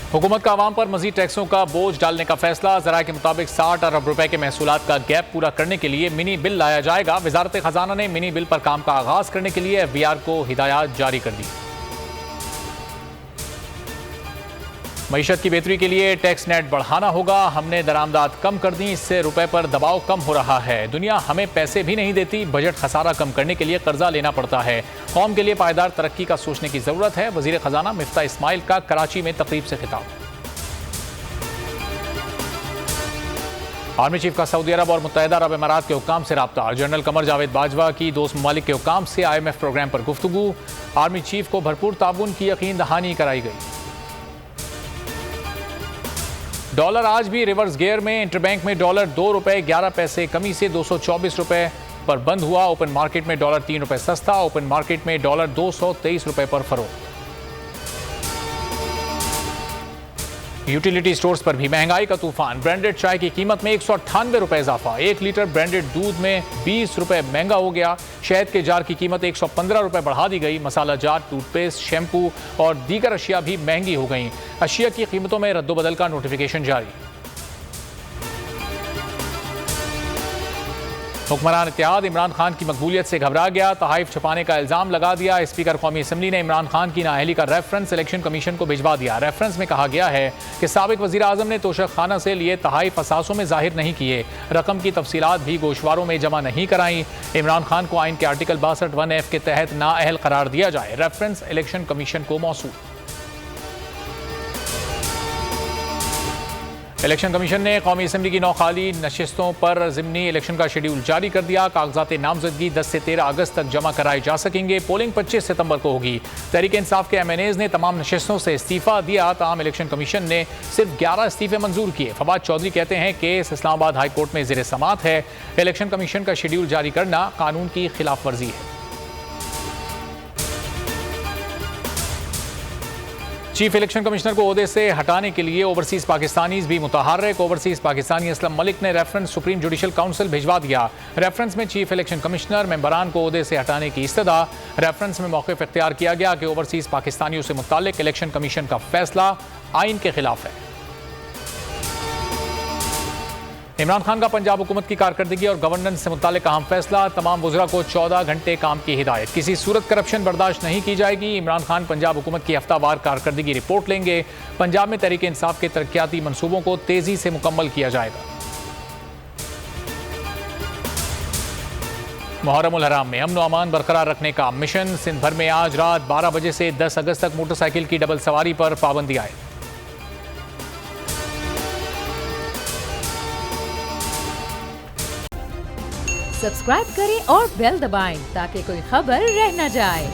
हुकूमत का आवाम पर मजीद टैक्सों का बोझ डालने का फैसला। ज़राए के मुताबिक 60 अरब रुपए के महसूलात का गैप पूरा करने के लिए मिनी बिल लाया जाएगा। वजारत खजाना ने मिनी बिल पर काम का आगाज करने के लिए FBR को हिदायत जारी कर दी। मईशत की बेहतरी के लिए टैक्स नेट बढ़ाना होगा। हमने दरामदात कम कर दी, इससे रुपए पर दबाव कम हो रहा है। दुनिया हमें पैसे भी नहीं देती, बजट खसारा कम करने के लिए कर्जा लेना पड़ता है। कौम के लिए पायदार तरक्की का सोचने की जरूरत है। वजीर खजाना मिफ्ता इस्माइल का कराची में तकरीब से खिताब। आर्मी चीफ का सऊदी अरब और मुत्तहिदा अरब अमारात के हुक्काम से रब्ता। जनरल कमर जावेद बाजवा की दोस्त ममालिक के हुक्काम से IMF प्रोग्राम पर गुफ्तगू। आर्मी चीफ को भरपूर ताउन की यकीन दहानी कराई गई। डॉलर आज भी रिवर्स गियर में। इंटरबैंक में डॉलर 2 रुपए 11 पैसे कमी से 224 रुपए पर बंद हुआ। ओपन मार्केट में डॉलर 3 रुपए सस्ता। ओपन मार्केट में डॉलर 223 रुपए पर फरोख्त। यूटिलिटी स्टोर्स पर भी महंगाई का तूफान। ब्रांडेड चाय की कीमत में 198 रुपए इजाफा। 1 लीटर ब्रांडेड दूध में 20 रुपए महंगा हो गया। शहद के जार की कीमत 115 रुपए बढ़ा दी गई। मसाला जार, टूथपेस्ट, शैम्पू और दीगर अशिया भी महंगी हो गई। अशिया की कीमतों में रद्दोबदल का नोटिफिकेशन जारी। हुक्मरान इत्तेहाद इमरान खान की मकबूलियत से घबरा गया। तहाइफ छुपाने का इल्जाम लगा दिया। स्पीकर कौमी असम्बली ने इमरान खान की नाअहली का रेफरेंस इलेक्शन कमीशन को भिजवा दिया। रेफरेंस में कहा गया है कि साबिक वजीर आजम ने तोशक खाना से लिए तहाइफ असासों में जाहिर नहीं किए। रकम की तफसीलात भी गोशवारों में जमा नहीं कराई। इमरान खान को आइन के आर्टिकल 62(1)(f) के तहत नाअहल करार दिया जाए। रेफरेंस इलेक्शन कमीशन को मौसूल। इलेक्शन कमीशन ने कौमी असम्बली की 9 खाली नशिस्तों पर ज़िमनी इलेक्शन का शेड्यूल जारी कर दिया। कागजात नामजदगी 10 से 13 अगस्त तक जमा कराए जा सकेंगे। पोलिंग 25 सितंबर को होगी। तहरीक इंसाफ के MNAs ने तमाम नशिस्तों से इस्तीफा दिया। ताहम इलेक्शन कमीशन ने सिर्फ 11 इस्तीफे मंजूर किए। फवाद चौधरी कहते हैं केस इस्लामाबाद हाई कोर्ट में ज़ेर समाअत है। इलेक्शन कमीशन का शेड्यूल जारी करना कानून की खिलाफ वर्जी है। चीफ इलेक्शन कमिश्नर को ओहदे से हटाने के लिए ओवरसीज पाकिस्तानीज भी मुतहर्रिक। ओवरसीज पाकिस्तानी असलम मलिक ने रेफरेंस सुप्रीम जुडिशल काउंसिल भिजवा दिया। रेफरेंस में चीफ इलेक्शन कमिश्नर मेंबरान को ओहदे से हटाने की इस्तदा। रेफरेंस में मौक़िफ़ इख्तियार किया गया कि ओवरसीज पाकिस्तानियों से मुताल्लिक इलेक्शन कमीशन का फैसला आइन के खिलाफ है। इमरान खान का पंजाब हुकूमत की कारकर्दगी और गवर्नेंस से मुताल्लिक अहम फैसला। तमाम वज़रा को 14 घंटे काम की हिदायत। किसी सूरत करप्शन बर्दाश्त नहीं की जाएगी। इमरान खान पंजाब हुकूमत की हफ्तावार कारकर्दगी रिपोर्ट लेंगे। पंजाब में तहरीक इंसाफ के तरक्याती मनसूबों को तेजी से मुकम्मल किया जाएगा। मुहर्रम उल हराम में अमन व अमान बरकरार रखने का मिशन। सिंध भर में आज रात 12 बजे से 10 अगस्त तक मोटरसाइकिल की डबल सवारी पर पाबंदी आए। सब्सक्राइब करें और बेल दबाएं ताकि कोई खबर रह न जाए।